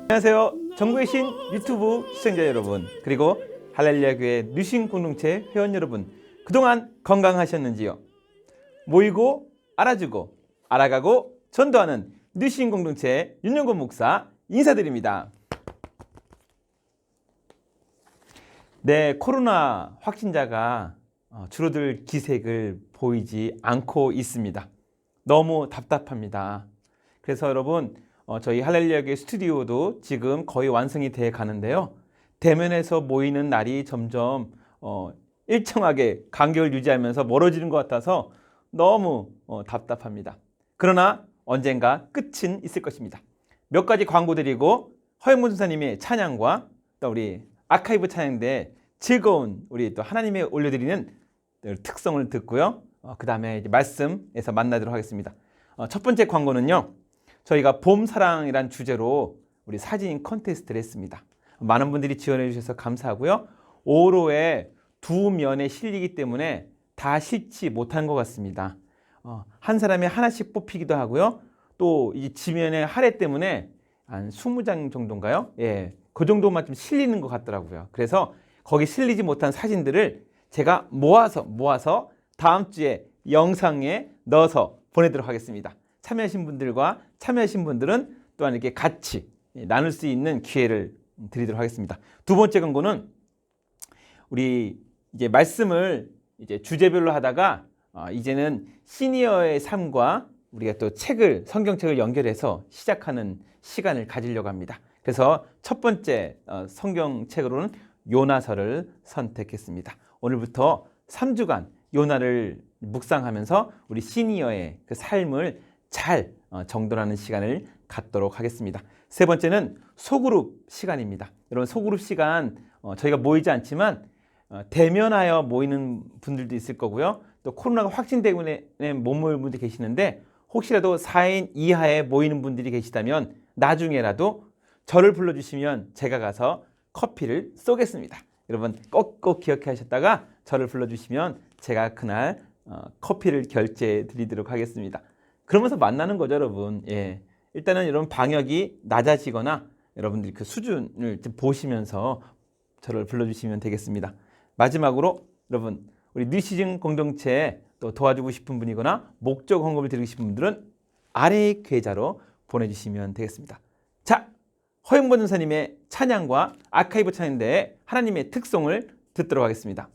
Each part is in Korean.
안녕하세요. 전국의 신 유튜브 시청자 여러분, 그리고 할렐루야 교회 뉴신 공동체 회원 여러분, 그동안 건강하셨는지요? 모이고 알아주고 알아가고 전도하는 뉴신 공동체 윤영건 목사 인사드립니다. 네, 코로나 확진자가 줄어들 기색을 보이지 않고 있습니다. 너무 답답합니다. 그래서 여러분, 저희 할렐루야 교회 스튜디오도 지금 거의 완성이 돼 가는데요. 대면에서 모이는 날이 점점 일정하게 간격을 유지하면서 멀어지는 것 같아서 너무 답답합니다. 그러나 언젠가 끝은 있을 것입니다. 몇 가지 광고 드리고 허영문 전사님의 찬양과 또 우리 아카이브 찬양대 즐거운 우리 또 하나님의 올려드리는 특성을 듣고요. 그 다음에 말씀에서 만나도록 하겠습니다. 첫 번째 광고는요. 저희가 봄사랑이란 주제로 우리 사진 컨테스트를 했습니다. 많은 분들이 지원해 주셔서 감사하고요. 5호로에 두 면에 실리기 때문에 다 실지 못한 것 같습니다. 한 사람이 하나씩 뽑히기도 하고요. 또 이 지면의 할애 때문에 한 20장 정도인가요? 예, 그 정도만 좀 실리는 것 같더라고요. 그래서 거기 실리지 못한 사진들을 제가 모아서 다음 주에 영상에 넣어서 보내도록 하겠습니다. 참여하신 분들과 참여하신 분들은 또한 이렇게 같이 나눌 수 있는 기회를 드리도록 하겠습니다. 두 번째 광고는 우리 이제 말씀을 이제 주제별로 하다가 이제는 시니어의 삶과 우리가 또 성경책을 연결해서 시작하는 시간을 가지려고 합니다. 그래서 첫 번째 성경책으로는 요나서를 선택했습니다. 오늘부터 3주간 요나를 묵상하면서 우리 시니어의 그 삶을 잘 정돈하는 시간을 갖도록 하겠습니다. 세 번째는 소그룹 시간입니다. 여러분, 소그룹 시간 저희가 모이지 않지만 대면하여 모이는 분들도 있을 거고요. 또 코로나가 확진되고 못 모일 분들이 계시는데 혹시라도 4인 이하에 모이는 분들이 계시다면 나중에라도 저를 불러주시면 제가 가서 커피를 쏘겠습니다. 여러분 꼭 기억해 하셨다가 저를 불러주시면 제가 그날 커피를 결제해 드리도록 하겠습니다. 그러면서 만나는 거죠, 여러분. 예. 일단은 여러분 방역이 낮아지거나 여러분들이 그 수준을 좀 보시면서 저를 불러주시면 되겠습니다. 마지막으로 여러분, 우리 뉴시즌 공동체에 또 도와주고 싶은 분이거나 목적 헌금을 드리고 싶은 분들은 아래의 계좌로 보내주시면 되겠습니다. 자, 허영번 전사님의 찬양과 아카이브 찬양대의 하나님의 특성을 듣도록 하겠습니다.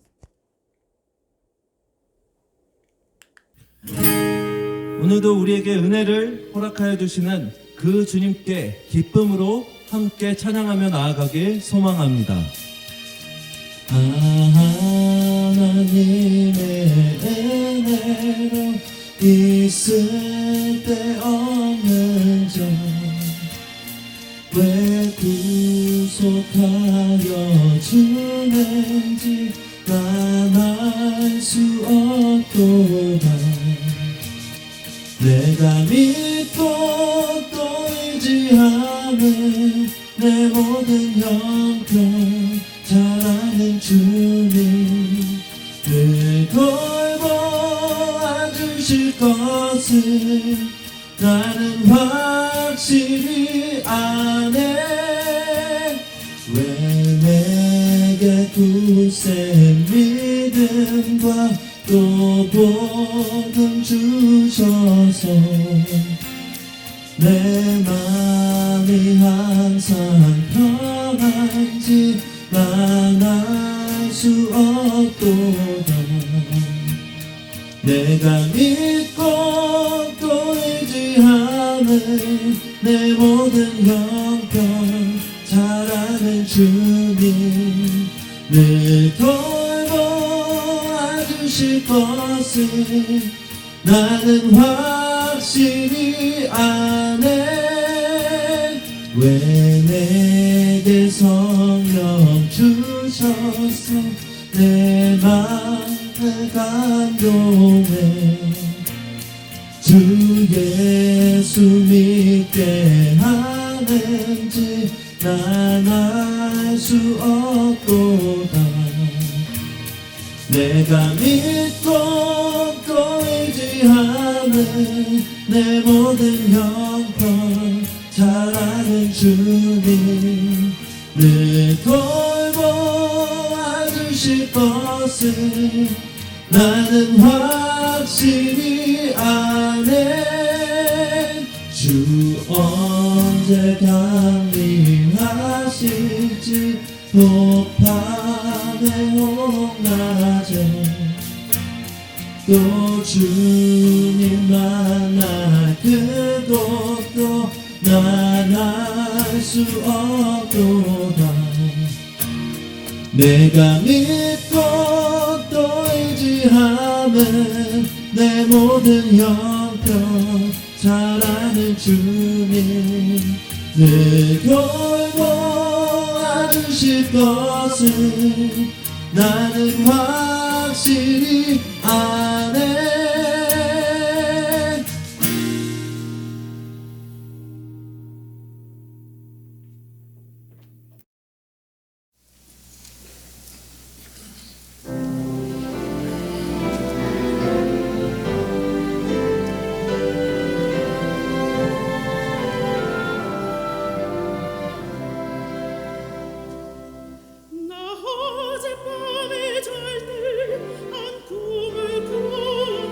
오늘도 우리에게 은혜를 허락하여 주시는 그 주님께 기쁨으로 함께 찬양하며 나아가길 소망합니다. 하나님의 은혜로 있을 데 없는 점 왜 구속하여 주는지 난 알 수 없도다. 내가 믿고 또 의지하는 내 모든 형편 잘 아는 주님 늘 돌보아주실 것을 나는 확실히 아네. 왜 내게 굳센 믿음과 또 복음 주셔서 내 마음이 항상 편한지 난 알 수 없도다. 내가 믿고 또 의지하는 내 모든 형편 잘 아는 주님 늘 돌보아주실 것을 나는 확실히 아네. 왜 내게 성령 주셔서 내 마음을 감동해 주 예수 믿게 하는지 난 알 수 없도다. 내가 믿고 또 의지하는 내 모든 형편 잘 사랑하는 주님 늘 돌보아주실 것을 나는 확실히 아네. 주 언제 감리하실지 높밤에 홍낮에 또 주님 만날 그곳도 난 알 수 없도다. 내가 믿고 또 의지하는 내 모든 형편 잘하는 주님 늘 돌보아주실 것을 나는 확실히 아네. 나 어젯밤에 잘 때 한 꿈을 꾸었네.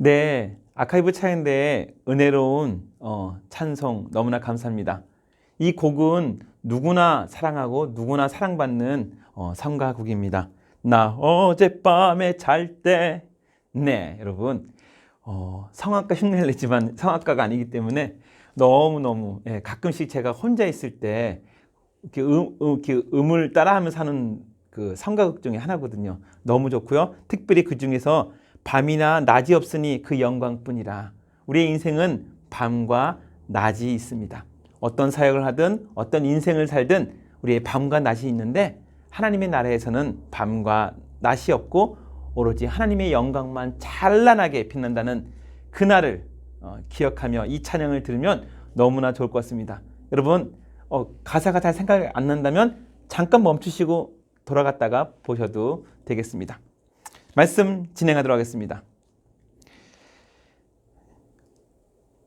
네, 아카이브 찬양대의 은혜로운 찬송 너무나 감사합니다. 이 곡은 누구나 사랑하고 누구나 사랑받는 성가곡입니다. 나 어젯밤에 잘 때, 네, 여러분 성악가 흉내를 내지만 성악가가 아니기 때문에 너무너무 가끔씩 제가 혼자 있을 때 이렇게 이렇게 음을 따라하면서 하는 그 성가곡 중에 하나거든요. 너무 좋고요. 특별히 그 중에서 밤이나 낮이 없으니 그 영광뿐이라. 우리의 인생은 밤과 낮이 있습니다. 어떤 사역을 하든 어떤 인생을 살든 우리의 밤과 낮이 있는데 하나님의 나라에서는 밤과 낮이 없고 오로지 하나님의 영광만 찬란하게 빛난다는 그날을 기억하며 이 찬양을 들으면 너무나 좋을 것 같습니다. 여러분 가사가 잘 생각이 안 난다면 잠깐 멈추시고 돌아갔다가 보셔도 되겠습니다. 말씀 진행하도록 하겠습니다.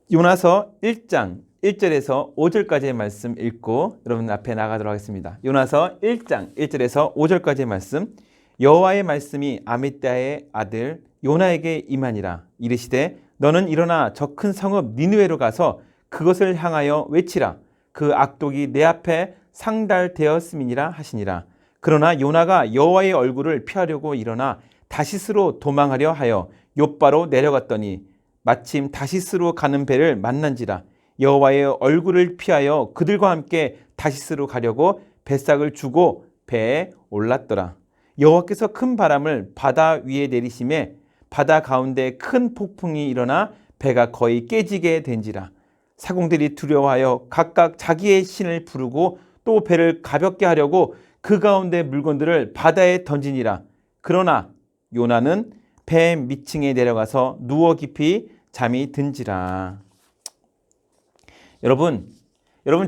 요나서 1장 1절에서 5절까지의 말씀 읽고 여러분 앞에 나가도록 하겠습니다. 요나서 1장 1절에서 5절까지의 말씀. 여호와의 말씀이 아미따의 아들 요나에게 임하니라. 이르시되 너는 일어나 저 큰 성읍 니느웨로 가서 그것을 향하여 외치라. 그 악독이 내 앞에 상달되었음이니라 하시니라. 그러나 요나가 여호와의 얼굴을 피하려고 일어나 다시스로 도망하려 하여 욥바로 내려갔더니 마침 다시스로 가는 배를 만난지라. 여호와의 얼굴을 피하여 그들과 함께 다시스로 가려고 뱃삭을 주고 배에 올랐더라. 여호와께서 큰 바람을 바다 위에 내리심에 바다 가운데 큰 폭풍이 일어나 배가 거의 깨지게 된지라. 사공들이 두려워하여 각각 자기의 신을 부르고 또 배를 가볍게 하려고 그 가운데 물건들을 바다에 던지니라. 그러나 요나는 배 밑층에 내려가서 누워 깊이 잠이 든지라. 여러분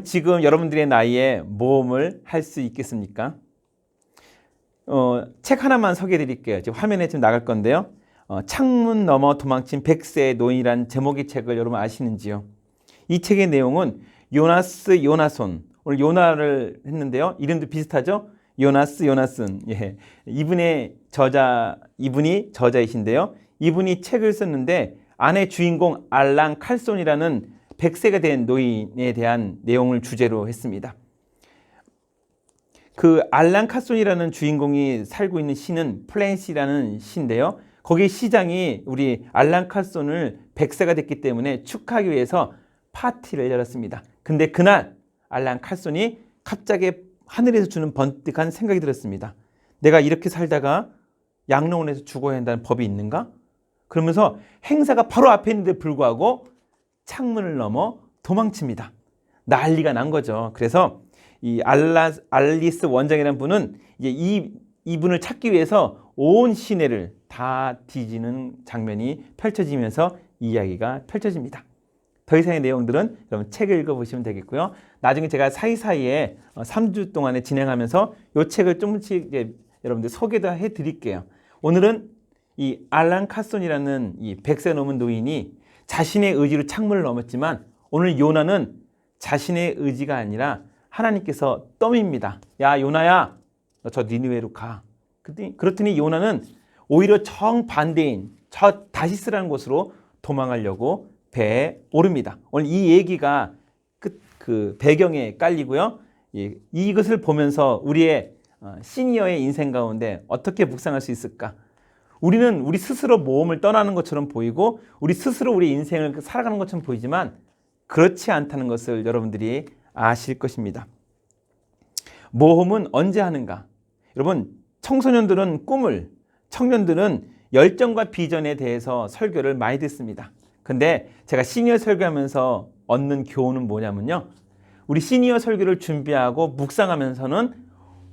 지금 여러분들의 나이에 모험을 할 수 있겠습니까? 책 하나만 소개해 드릴게요. 지금 화면에 지금 나갈 건데요. 창문 너머 도망친 100세의 노인이란 제목의 책을 여러분 아시는지요? 이 책의 내용은 요나스 요나손, 오늘 요나를 했는데요. 이름도 비슷하죠? 요나스 요나슨. 예. 이분이 저자이신데요. 이분이 책을 썼는데 안에 주인공 알랑 칼손이라는 100세가 된 노인에 대한 내용을 주제로 했습니다. 그 알랑 칼손이라는 주인공이 살고 있는 시는 플랜시라는 시인데요. 거기 시장이 우리 알랑 칼손을 100세가 됐기 때문에 축하하기 위해서 파티를 열었습니다. 근데 그날 알랑 칼손이 갑자기 하늘에서 주는 번뜩한 생각이 들었습니다. 내가 이렇게 살다가 양로원에서 죽어야 한다는 법이 있는가? 그러면서 행사가 바로 앞에 있는데 불구하고 창문을 넘어 도망칩니다. 난리가 난 거죠. 그래서 이 알리스 원장이라는 분은 이제 이분을 찾기 위해서 온 시내를 다 뒤지는 장면이 펼쳐지면서 이야기가 펼쳐집니다. 더 이상의 내용들은 여러분 책을 읽어보시면 되겠고요. 나중에 제가 사이사이에 3주 동안에 진행하면서 이 책을 조금씩 여러분들 소개도 해드릴게요. 오늘은 이 알랑 카손이라는 이 100세 넘은 노인이 자신의 의지로 창문을 넘었지만 오늘 요나는 자신의 의지가 아니라 하나님께서 떠밉니다. 야 요나야 너 저 니느웨로 가. 그렇더니 요나는 오히려 정반대인 저 다시스라는 곳으로 도망하려고 배에 오릅니다. 오늘 이 얘기가 그 배경에 깔리고요. 이것을 보면서 우리의 시니어의 인생 가운데 어떻게 묵상할 수 있을까? 우리는 우리 스스로 모험을 떠나는 것처럼 보이고 우리 스스로 우리 인생을 살아가는 것처럼 보이지만 그렇지 않다는 것을 여러분들이 아실 것입니다. 모험은 언제 하는가? 여러분 청소년들은 꿈을, 청년들은 열정과 비전에 대해서 설교를 많이 듣습니다. 근데 제가 시니어 설교하면서 얻는 교훈은 뭐냐면요. 우리 시니어 설교를 준비하고 묵상하면서는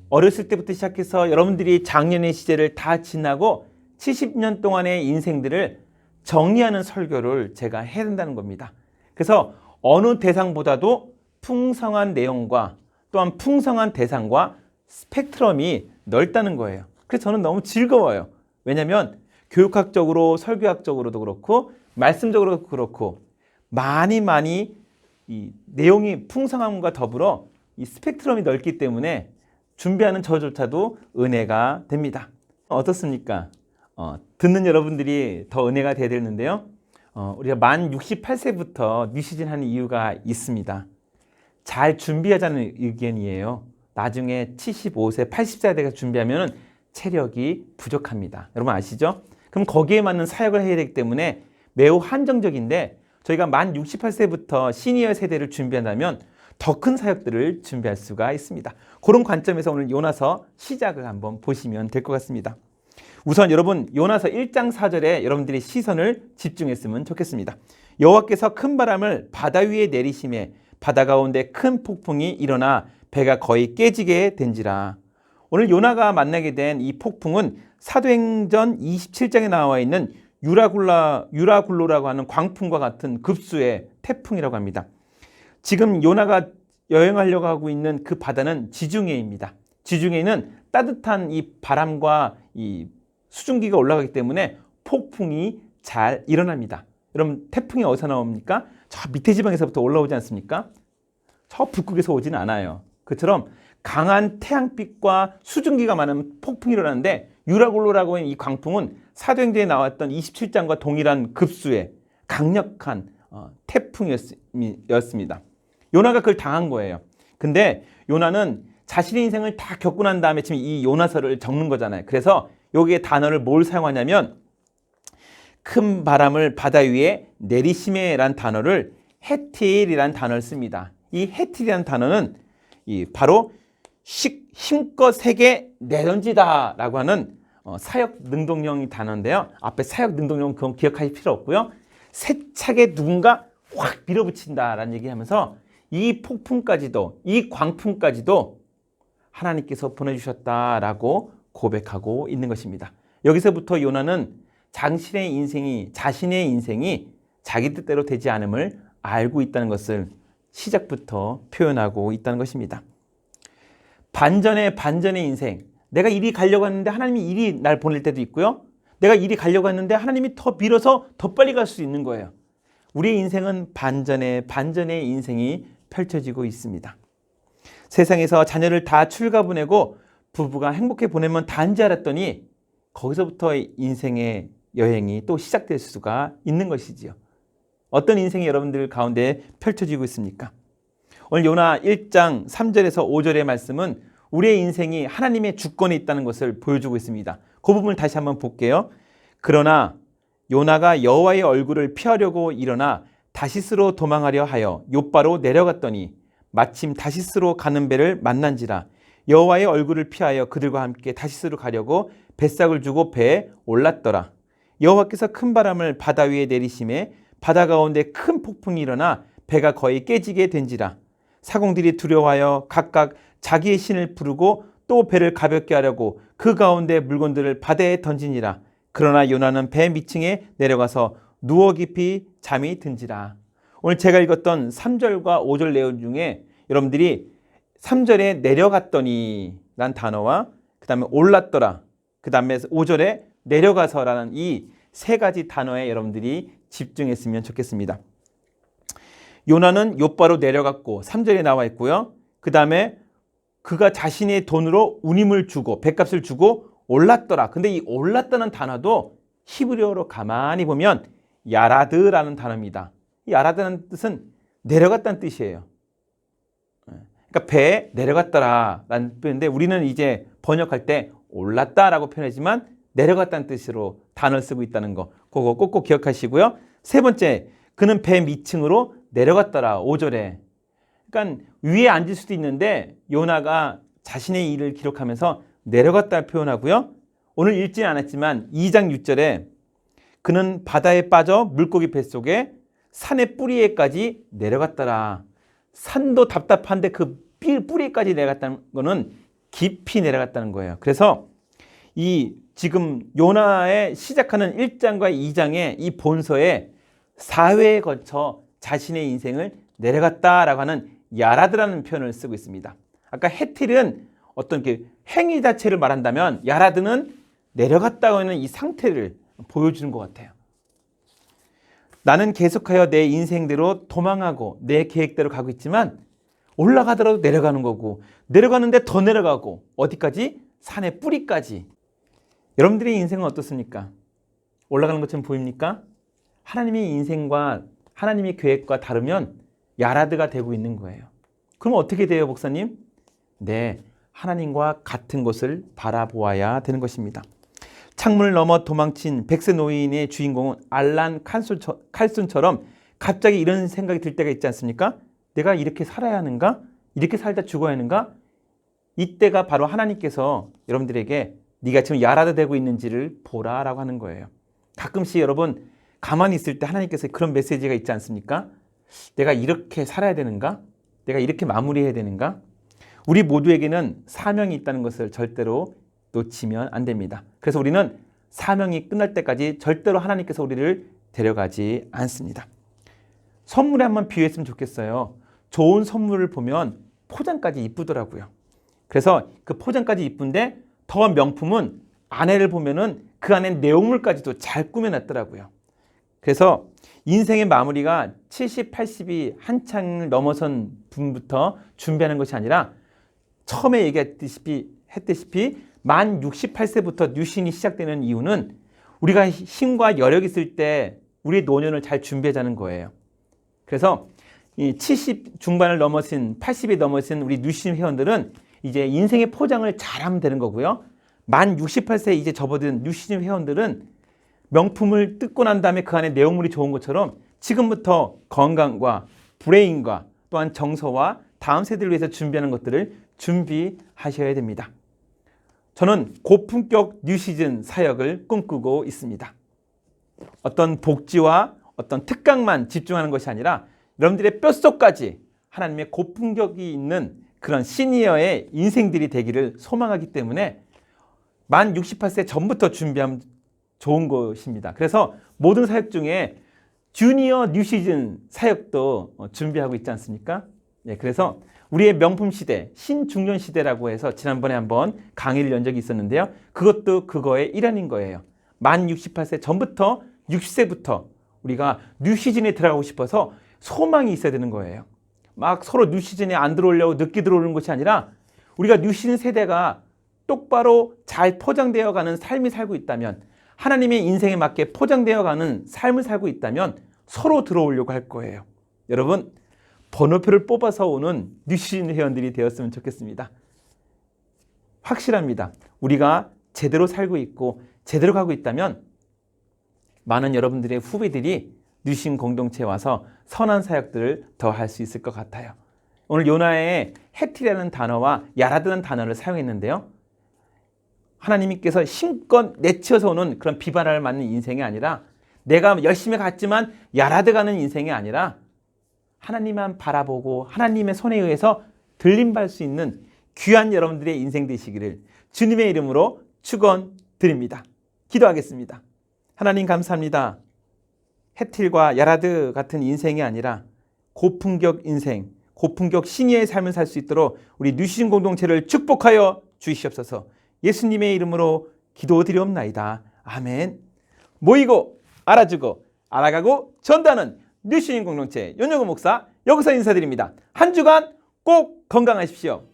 어렸을 때부터 시작해서 여러분들이 작년의 시제를 다 지나고 70년 동안의 인생들을 정리하는 설교를 제가 해야 된다는 겁니다. 그래서 어느 대상보다도 풍성한 내용과 또한 풍성한 대상과 스펙트럼이 넓다는 거예요. 그래서 저는 너무 즐거워요. 왜냐하면 교육학적으로 설교학적으로도 그렇고 말씀적으로도 그렇고 많이 이 내용이 풍성함과 더불어 이 스펙트럼이 넓기 때문에 준비하는 저조차도 은혜가 됩니다. 어떻습니까? 듣는 여러분들이 더 은혜가 돼야 되는데요. 우리가 만 68세부터 뉴시즌 하는 이유가 있습니다. 잘 준비하자는 의견이에요. 나중에 75세, 80세가 돼서 준비하면 체력이 부족합니다. 여러분 아시죠? 그럼 거기에 맞는 사역을 해야 되기 때문에 매우 한정적인데 저희가 만 68세부터 시니어 세대를 준비한다면 더 큰 사역들을 준비할 수가 있습니다. 그런 관점에서 오늘 요나서 시작을 한번 보시면 될 것 같습니다. 우선 여러분 요나서 1장 4절에 여러분들이 시선을 집중했으면 좋겠습니다. 여호와께서 큰 바람을 바다 위에 내리심에 바다 가운데 큰 폭풍이 일어나 배가 거의 깨지게 된지라. 오늘 요나가 만나게 된 이 폭풍은 사도행전 27장에 나와 있는 유라굴로라고 하는 광풍과 같은 급수의 태풍이라고 합니다. 지금 요나가 여행하려고 하고 있는 그 바다는 지중해입니다. 지중해는 따뜻한 이 바람과 이 수증기가 올라가기 때문에 폭풍이 잘 일어납니다. 여러분 태풍이 어디서 나옵니까? 저 밑에 지방에서부터 올라오지 않습니까? 저 북극에서 오지는 않아요. 그처럼 강한 태양빛과 수증기가 많은 폭풍이 일어나는데 유라굴로라고 하는 이 광풍은 사도행전에 나왔던 27장과 동일한 급수의 강력한 태풍이었습니다. 요나가 그걸 당한 거예요. 근데 요나는 자신의 인생을 다 겪고 난 다음에 지금 이 요나서를 적는 거잖아요. 그래서 여기에 단어를 뭘 사용하냐면 큰 바람을 바다 위에 내리심에란 단어를 헤틸이란 단어를 씁니다. 이 헤틸이란 단어는 바로 힘껏 세게 내던지다 라고 하는 사역 능동형 단어인데요. 앞에 사역 능동형 그건 기억하실 필요 없고요. 세차게 누군가 확 밀어붙인다라는 얘기하면서 이 폭풍까지도 이 광풍까지도 하나님께서 보내주셨다라고 고백하고 있는 것입니다. 여기서부터 요나는 자신의 인생이 자기 뜻대로 되지 않음을 알고 있다는 것을 시작부터 표현하고 있다는 것입니다. 반전의 인생. 내가 이리 가려고 하는데 하나님이 이리 날 보낼 때도 있고요. 내가 이리 가려고 하는데 하나님이 더 밀어서 더 빨리 갈 수 있는 거예요. 우리의 인생은 반전의 인생이 펼쳐지고 있습니다. 세상에서 자녀를 다 출가 보내고 부부가 행복해 보내면 단지 알았더니 거기서부터 인생의 여행이 또 시작될 수가 있는 것이지요. 어떤 인생이 여러분들 가운데 펼쳐지고 있습니까? 오늘 요나 1장 3절에서 5절의 말씀은 우리의 인생이 하나님의 주권에 있다는 것을 보여주고 있습니다. 그 부분을 다시 한번 볼게요. 그러나 요나가 여호와의 얼굴을 피하려고 일어나 다시스로 도망하려 하여 욥바로 내려갔더니 마침 다시스로 가는 배를 만난지라. 여호와의 얼굴을 피하여 그들과 함께 다시스로 가려고 뱃삭을 주고 배에 올랐더라. 여호와께서 큰 바람을 바다 위에 내리심에 바다 가운데 큰 폭풍이 일어나 배가 거의 깨지게 된지라. 사공들이 두려워하여 각각 자기의 신을 부르고 또 배를 가볍게 하려고 그 가운데 물건들을 바다에 던지니라. 그러나 요나는 배 밑층에 내려가서 누워 깊이 잠이 든지라. 오늘 제가 읽었던 3절과 5절 내용 중에 여러분들이 3절에 내려갔더니 란 단어와 그 다음에 올랐더라, 그 다음에 5절에 내려가서라는 이 세 가지 단어에 여러분들이 집중했으면 좋겠습니다. 요나는 욥바로 내려갔고 3절에 나와 있고요. 그 다음에 그가 자신의 돈으로 운임을 주고 뱃값을 주고 올랐더라. 근데 이 올랐다는 단어도 히브리어로 가만히 보면 야라드라는 단어입니다. 이 야라드라는 뜻은 내려갔다는 뜻이에요. 그러니까 배에 내려갔더라라는 뜻인데 우리는 이제 번역할 때 올랐다라고 표현하지만 내려갔다는 뜻으로 단어를 쓰고 있다는 거, 그거 꼭꼭 기억하시고요. 세 번째, 그는 배 밑층으로 내려갔더라. 5절에. 그러니까 위에 앉을 수도 있는데 요나가 자신의 일을 기록하면서 내려갔다를 표현하고요. 오늘 읽지는 않았지만 2장 6절에 그는 바다에 빠져 물고기 뱃속에 산의 뿌리에까지 내려갔더라. 산도 답답한데 그 뿌리까지 내려갔다는 거는 깊이 내려갔다는 거예요. 그래서 이 지금 요나의 시작하는 1장과 2장의 이 본서에 4회에 거쳐 자신의 인생을 내려갔다라고 하는 야라드라는 표현을 쓰고 있습니다. 아까 헤틸은 어떤 행위 자체를 말한다면 야라드는 내려갔다고 하는 이 상태를 보여주는 것 같아요. 나는 계속하여 내 인생대로 도망하고 내 계획대로 가고 있지만 올라가더라도 내려가는 거고 내려가는데 더 내려가고 어디까지? 산의 뿌리까지. 여러분들의 인생은 어떻습니까? 올라가는 것처럼 보입니까? 하나님의 인생과 하나님의 계획과 다르면 야라드가 되고 있는 거예요. 그럼 어떻게 돼요, 목사님? 네, 하나님과 같은 곳을 바라보아야 되는 것입니다. 창문을 넘어 도망친 백세 노인의 주인공은 알란 칼순처럼 갑자기 이런 생각이 들 때가 있지 않습니까? 내가 이렇게 살아야 하는가? 이렇게 살다 죽어야 하는가? 이때가 바로 하나님께서 여러분들에게 네가 지금 야라드 되고 있는지를 보라라고 하는 거예요. 가끔씩 여러분 가만히 있을 때 하나님께서 그런 메시지가 있지 않습니까? 내가 이렇게 살아야 되는가? 내가 이렇게 마무리해야 되는가? 우리 모두에게는 사명이 있다는 것을 절대로 놓치면 안 됩니다. 그래서 우리는 사명이 끝날 때까지 절대로 하나님께서 우리를 데려가지 않습니다. 선물에 한번 비유했으면 좋겠어요. 좋은 선물을 보면 포장까지 이쁘더라고요. 그래서 그 포장까지 이쁜데 더 명품은 안에를 보면은 그 안에 내용물까지도 잘 꾸며놨더라고요. 그래서 인생의 마무리가 70, 80이 한창을 넘어선 분부터 준비하는 것이 아니라 처음에 했다시피 만 68세부터 뉴신이 시작되는 이유는 우리가 힘과 여력이 있을 때 우리의 노년을 잘 준비하자는 거예요. 그래서 이 70 중반을 넘어선 80이 넘어선 우리 뉴신 회원들은 이제 인생의 포장을 잘하면 되는 거고요. 만 68세 이제 접어든 뉴신 회원들은 명품을 뜯고 난 다음에 그 안에 내용물이 좋은 것처럼 지금부터 건강과 브레인과 또한 정서와 다음 세대를 위해서 준비하는 것들을 준비하셔야 됩니다. 저는 고품격 뉴시즌 사역을 꿈꾸고 있습니다. 어떤 복지와 어떤 특강만 집중하는 것이 아니라 여러분들의 뼛속까지 하나님의 고품격이 있는 그런 시니어의 인생들이 되기를 소망하기 때문에 만 68세 전부터 준비하면 좋은 것입니다. 그래서 모든 사역 중에 주니어 뉴시즌 사역도 준비하고 있지 않습니까? 예, 그래서 우리의 명품 시대, 신중년 시대라고 해서 지난번에 한번 강의를 연 적이 있었는데요. 그것도 그거의 일환인 거예요. 만 68세 전부터 60세부터 우리가 뉴시즌에 들어가고 싶어서 소망이 있어야 되는 거예요. 막 서로 뉴시즌에 안 들어오려고 늦게 들어오는 것이 아니라 우리가 뉴시즌 세대가 똑바로 잘 포장되어 가는 삶이 살고 있다면, 하나님의 인생에 맞게 포장되어 가는 삶을 살고 있다면 서로 들어오려고 할 거예요. 여러분, 번호표를 뽑아서 오는 뉴시즌 회원들이 되었으면 좋겠습니다. 확실합니다. 우리가 제대로 살고 있고 제대로 가고 있다면 많은 여러분들의 후배들이 뉴시즌 공동체에 와서 선한 사역들을 더 할 수 있을 것 같아요. 오늘 요나의 헤틸이라는 단어와 야라드라는 단어를 사용했는데요. 하나님께서 힘껏 내치어서 오는 그런 비바람을 맞는 인생이 아니라, 내가 열심히 갔지만 야라드 가는 인생이 아니라 하나님만 바라보고 하나님의 손에 의해서 들림받을 수 있는 귀한 여러분들의 인생 되시기를 주님의 이름으로 축원드립니다. 기도하겠습니다. 하나님 감사합니다. 헤틸과 야라드 같은 인생이 아니라 고품격 인생, 고품격 시니어의 삶을 살 수 있도록 우리 뉴시즌 공동체를 축복하여 주시옵소서. 예수님의 이름으로 기도드리옵나이다. 아멘. 모이고 알아주고 알아가고 전도하는 뉴시즌 공동체 윤영호 목사 여기서 인사드립니다. 한 주간 꼭 건강하십시오.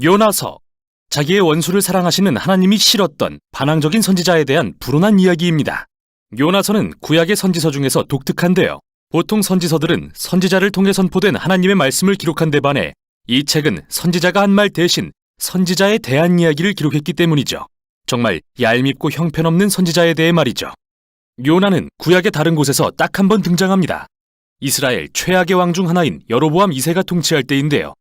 요나서, 자기의 원수를 사랑하시는 하나님이 싫었던 반항적인 선지자에 대한 불온한 이야기입니다. 요나서는 구약의 선지서 중에서 독특한데요. 보통 선지서들은 선지자를 통해 선포된 하나님의 말씀을 기록한 데 반해 이 책은 선지자가 한 말 대신 선지자에 대한 이야기를 기록했기 때문이죠. 정말 얄밉고 형편없는 선지자에 대해 말이죠. 요나는 구약의 다른 곳에서 딱 한 번 등장합니다. 이스라엘 최악의 왕 중 하나인 여로보암 2세가 통치할 때인데요.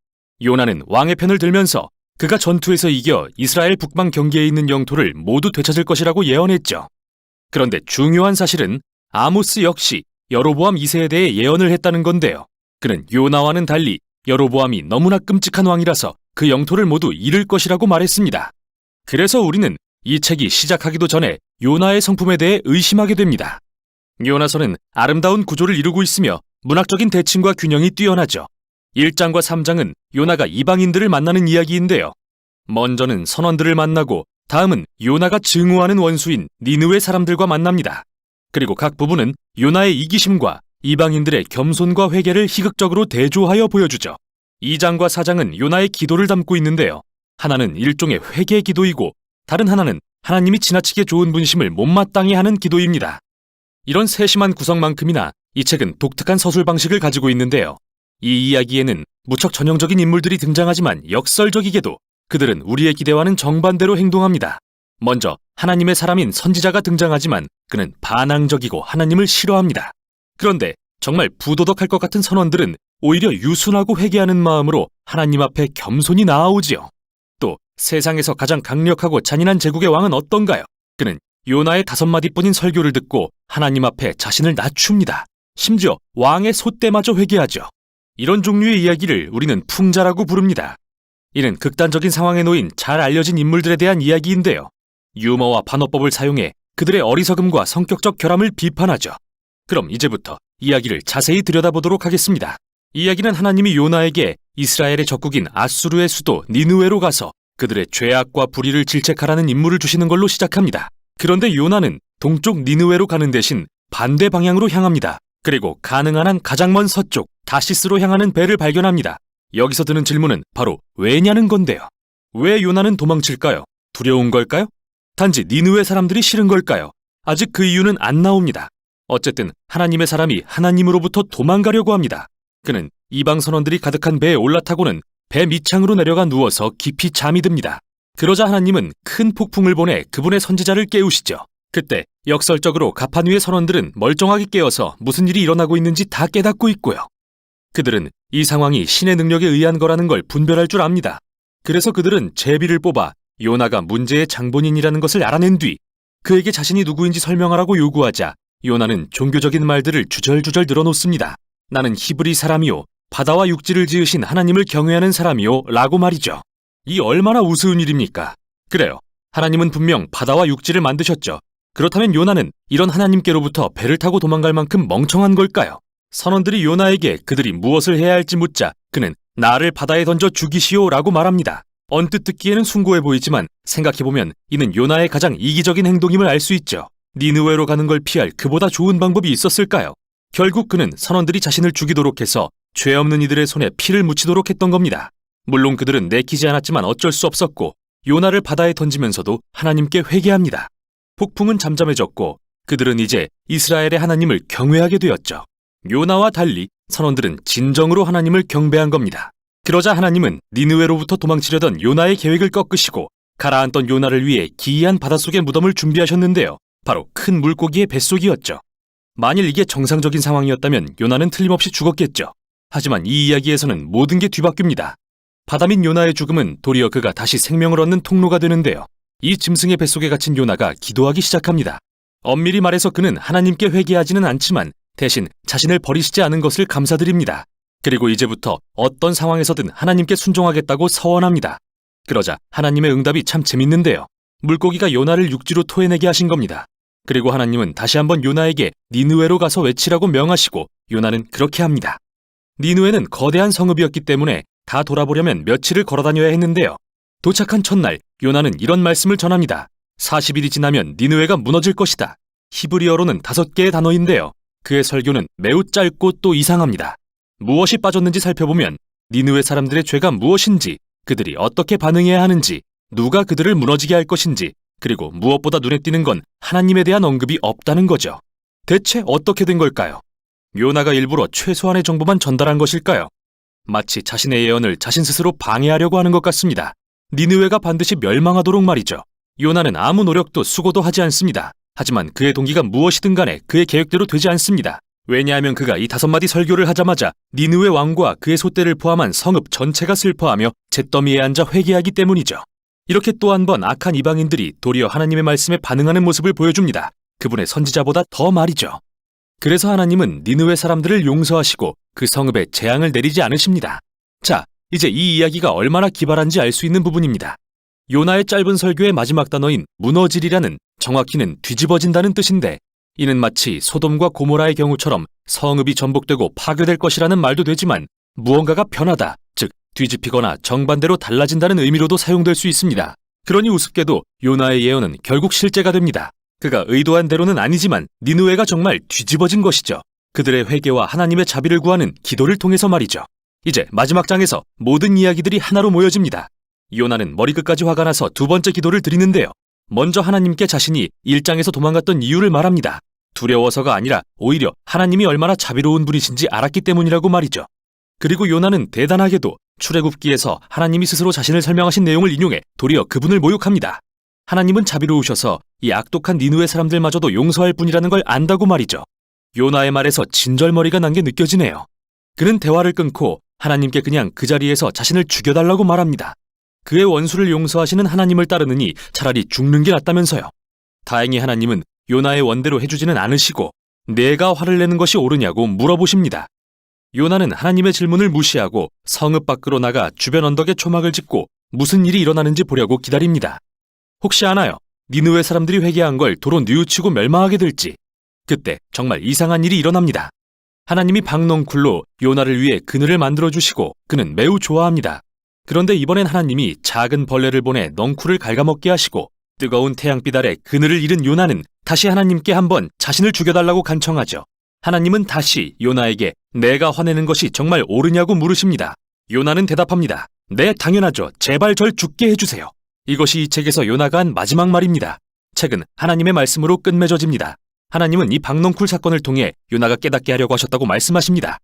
요나는 왕의 편을 들면서 그가 전투에서 이겨 이스라엘 북방 경계에 있는 영토를 모두 되찾을 것이라고 예언했죠. 그런데 중요한 사실은 아모스 역시 여로보암 2세에 대해 예언을 했다는 건데요. 그는 요나와는 달리 여로보암이 너무나 끔찍한 왕이라서 그 영토를 모두 잃을 것이라고 말했습니다. 그래서 우리는 이 책이 시작하기도 전에 요나의 성품에 대해 의심하게 됩니다. 요나서는 아름다운 구조를 이루고 있으며 문학적인 대칭과 균형이 뛰어나죠. 1장과 3장은 요나가 이방인들을 만나는 이야기인데요. 먼저는 선원들을 만나고 다음은 요나가 증오하는 원수인 니느웨 사람들과 만납니다. 그리고 각 부분은 요나의 이기심과 이방인들의 겸손과 회개를 희극적으로 대조하여 보여주죠. 2장과 4장은 요나의 기도를 담고 있는데요. 하나는 일종의 회개 기도이고 다른 하나는 하나님이 지나치게 좋은 분심을 못마땅히 하는 기도입니다. 이런 세심한 구성만큼이나 이 책은 독특한 서술 방식을 가지고 있는데요. 이 이야기에는 무척 전형적인 인물들이 등장하지만 역설적이게도 그들은 우리의 기대와는 정반대로 행동합니다. 먼저 하나님의 사람인 선지자가 등장하지만 그는 반항적이고 하나님을 싫어합니다. 그런데 정말 부도덕할 것 같은 선원들은 오히려 유순하고 회개하는 마음으로 하나님 앞에 겸손히 나아오지요. 또 세상에서 가장 강력하고 잔인한 제국의 왕은 어떤가요? 그는 요나의 5마디뿐인 설교를 듣고 하나님 앞에 자신을 낮춥니다. 심지어 왕의 소떼마저 회개하죠. 이런 종류의 이야기를 우리는 풍자라고 부릅니다. 이는 극단적인 상황에 놓인 잘 알려진 인물들에 대한 이야기인데요. 유머와 반어법을 사용해 그들의 어리석음과 성격적 결함을 비판하죠. 그럼 이제부터 이야기를 자세히 들여다보도록 하겠습니다. 이야기는 하나님이 요나에게 이스라엘의 적국인 아수르의 수도 니느웨로 가서 그들의 죄악과 불의를 질책하라는 임무를 주시는 걸로 시작합니다. 그런데 요나는 동쪽 니느웨로 가는 대신 반대 방향으로 향합니다. 그리고 가능한 한 가장 먼 서쪽 다시스로 향하는 배를 발견합니다. 여기서 드는 질문은 바로 왜냐는 건데요. 왜 요나는 도망칠까요? 두려운 걸까요? 단지 니느웨 사람들이 싫은 걸까요? 아직 그 이유는 안 나옵니다. 어쨌든 하나님의 사람이 하나님으로부터 도망가려고 합니다. 그는 이방 선원들이 가득한 배에 올라타고는 배 밑창으로 내려가 누워서 깊이 잠이 듭니다. 그러자 하나님은 큰 폭풍을 보내 그분의 선지자를 깨우시죠. 그때 역설적으로 가판 위의 선원들은 멀쩡하게 깨어서 무슨 일이 일어나고 있는지 다 깨닫고 있고요. 그들은 이 상황이 신의 능력에 의한 거라는 걸 분별할 줄 압니다. 그래서 그들은 제비를 뽑아 요나가 문제의 장본인이라는 것을 알아낸 뒤 그에게 자신이 누구인지 설명하라고 요구하자 요나는 종교적인 말들을 주절주절 늘어놓습니다. 나는 히브리 사람이요 바다와 육지를 지으신 하나님을 경외하는 사람이요 라고 말이죠. 이 얼마나 우스운 일입니까? 그래요. 하나님은 분명 바다와 육지를 만드셨죠. 그렇다면 요나는 이런 하나님께로부터 배를 타고 도망갈 만큼 멍청한 걸까요? 선원들이 요나에게 그들이 무엇을 해야 할지 묻자 그는 나를 바다에 던져 죽이시오 라고 말합니다. 언뜻 듣기에는 숭고해 보이지만 생각해보면 이는 요나의 가장 이기적인 행동임을 알 수 있죠. 니느웨로 가는 걸 피할 그보다 좋은 방법이 있었을까요? 결국 그는 선원들이 자신을 죽이도록 해서 죄 없는 이들의 손에 피를 묻히도록 했던 겁니다. 물론 그들은 내키지 않았지만 어쩔 수 없었고 요나를 바다에 던지면서도 하나님께 회개합니다. 폭풍은 잠잠해졌고 그들은 이제 이스라엘의 하나님을 경외하게 되었죠. 요나와 달리 선원들은 진정으로 하나님을 경배한 겁니다. 그러자 하나님은 니느웨로부터 도망치려던 요나의 계획을 꺾으시고 가라앉던 요나를 위해 기이한 바닷속의 무덤을 준비하셨는데요. 바로 큰 물고기의 뱃속이었죠. 만일 이게 정상적인 상황이었다면 요나는 틀림없이 죽었겠죠. 하지만 이 이야기에서는 모든 게 뒤바뀝니다. 바다 및 요나의 죽음은 도리어 그가 다시 생명을 얻는 통로가 되는데요. 이 짐승의 뱃속에 갇힌 요나가 기도하기 시작합니다. 엄밀히 말해서 그는 하나님께 회개하지는 않지만 대신 자신을 버리시지 않은 것을 감사드립니다. 그리고 이제부터 어떤 상황에서든 하나님께 순종하겠다고 서원합니다. 그러자 하나님의 응답이 참 재밌는데요. 물고기가 요나를 육지로 토해내게 하신 겁니다. 그리고 하나님은 다시 한번 요나에게 니느웨로 가서 외치라고 명하시고 요나는 그렇게 합니다. 니느웨는 거대한 성읍이었기 때문에 다 돌아보려면 며칠을 걸어다녀야 했는데요. 도착한 첫날 요나는 이런 말씀을 전합니다. 40일이 지나면 니느웨가 무너질 것이다. 히브리어로는 5개의 단어인데요. 그의 설교는 매우 짧고 또 이상합니다. 무엇이 빠졌는지 살펴보면 니느웨 사람들의 죄가 무엇인지, 그들이 어떻게 반응해야 하는지, 누가 그들을 무너지게 할 것인지, 그리고 무엇보다 눈에 띄는 건 하나님에 대한 언급이 없다는 거죠. 대체 어떻게 된 걸까요? 요나가 일부러 최소한의 정보만 전달한 것일까요? 마치 자신의 예언을 자신 스스로 방해하려고 하는 것 같습니다. 니느웨가 반드시 멸망하도록 말이죠. 요나는 아무 노력도 수고도 하지 않습니다. 하지만 그의 동기가 무엇이든 간에 그의 계획대로 되지 않습니다. 왜냐하면 그가 이 5마디 설교를 하자마자 니느웨 왕과 그의 소떼를 포함한 성읍 전체가 슬퍼하며 잿더미에 앉아 회개하기 때문이죠. 이렇게 또 한 번 악한 이방인들이 도리어 하나님의 말씀에 반응하는 모습을 보여줍니다. 그분의 선지자보다 더 말이죠. 그래서 하나님은 니느웨 사람들을 용서하시고 그 성읍에 재앙을 내리지 않으십니다. 자, 이제 이 이야기가 얼마나 기발한지 알 수 있는 부분입니다. 요나의 짧은 설교의 마지막 단어인 무너지리라는 정확히는 뒤집어진다는 뜻인데 이는 마치 소돔과 고모라의 경우처럼 성읍이 전복되고 파괴될 것이라는 말도 되지만 무언가가 변하다, 즉 뒤집히거나 정반대로 달라진다는 의미로도 사용될 수 있습니다. 그러니 우습게도 요나의 예언은 결국 실제가 됩니다. 그가 의도한 대로는 아니지만 니느웨가 정말 뒤집어진 것이죠. 그들의 회개와 하나님의 자비를 구하는 기도를 통해서 말이죠. 이제 마지막 장에서 모든 이야기들이 하나로 모여집니다. 요나는 머리끝까지 화가 나서 두 번째 기도를 드리는데요. 먼저 하나님께 자신이 1장에서 도망갔던 이유를 말합니다. 두려워서가 아니라 오히려 하나님이 얼마나 자비로운 분이신지 알았기 때문이라고 말이죠. 그리고 요나는 대단하게도 출애굽기에서 하나님이 스스로 자신을 설명하신 내용을 인용해 도리어 그분을 모욕합니다. 하나님은 자비로우셔서 이 악독한 니느웨 사람들마저도 용서할 뿐이라는 걸 안다고 말이죠. 요나의 말에서 진절머리가 난 게 느껴지네요. 그는 대화를 끊고 하나님께 그냥 그 자리에서 자신을 죽여달라고 말합니다. 그의 원수를 용서하시는 하나님을 따르느니 차라리 죽는 게 낫다면서요. 다행히 하나님은 요나의 원대로 해주지는 않으시고 내가 화를 내는 것이 옳으냐고 물어보십니다. 요나는 하나님의 질문을 무시하고 성읍 밖으로 나가 주변 언덕에 초막을 짓고 무슨 일이 일어나는지 보려고 기다립니다. 혹시 아나요? 니느웨 사람들이 회개한 걸 도로 뉘우치고 멸망하게 될지. 그때 정말 이상한 일이 일어납니다. 하나님이 박넝쿨로 요나를 위해 그늘을 만들어주시고 그는 매우 좋아합니다. 그런데 이번엔 하나님이 작은 벌레를 보내 넝쿨을 갉아먹게 하시고 뜨거운 태양빛 아래 그늘을 잃은 요나는 다시 하나님께 한번 자신을 죽여달라고 간청하죠. 하나님은 다시 요나에게 내가 화내는 것이 정말 옳으냐고 물으십니다. 요나는 대답합니다. 네, 당연하죠. 제발 절 죽게 해주세요. 이것이 이 책에서 요나가 한 마지막 말입니다. 책은 하나님의 말씀으로 끝맺어집니다. 하나님은 이 박넝쿨 사건을 통해 요나가 깨닫게 하려고 하셨다고 말씀하십니다.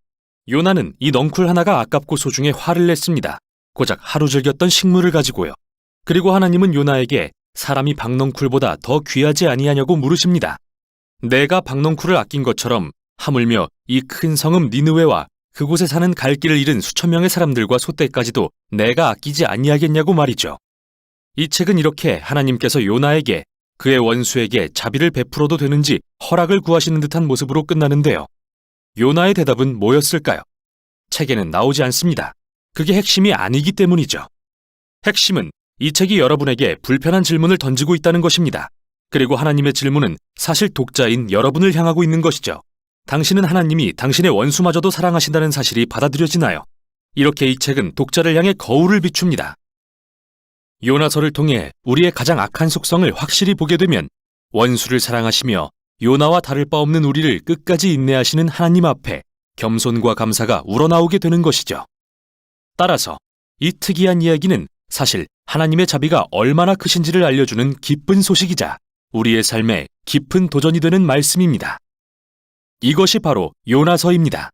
요나는 이 넝쿨 하나가 아깝고 소중해 화를 냈습니다. 고작 하루 즐겼던 식물을 가지고요. 그리고 하나님은 요나에게 사람이 박넝쿨보다 더 귀하지 아니하냐고 물으십니다. 내가 박넝쿨을 아낀 것처럼 하물며 이 큰 성읍 니느웨와 그곳에 사는 갈 길을 잃은 수천 명의 사람들과 소떼까지도 내가 아끼지 아니하겠냐고 말이죠. 이 책은 이렇게 하나님께서 요나에게 그의 원수에게 자비를 베풀어도 되는지 허락을 구하시는 듯한 모습으로 끝나는데요. 요나의 대답은 뭐였을까요? 책에는 나오지 않습니다. 그게 핵심이 아니기 때문이죠. 핵심은 이 책이 여러분에게 불편한 질문을 던지고 있다는 것입니다. 그리고 하나님의 질문은 사실 독자인 여러분을 향하고 있는 것이죠. 당신은 하나님이 당신의 원수마저도 사랑하신다는 사실이 받아들여지나요? 이렇게 이 책은 독자를 향해 거울을 비춥니다. 요나서를 통해 우리의 가장 악한 속성을 확실히 보게 되면 원수를 사랑하시며 요나와 다를 바 없는 우리를 끝까지 인내하시는 하나님 앞에 겸손과 감사가 우러나오게 되는 것이죠. 따라서 이 특이한 이야기는 사실 하나님의 자비가 얼마나 크신지를 알려주는 기쁜 소식이자 우리의 삶에 깊은 도전이 되는 말씀입니다. 이것이 바로 요나서입니다.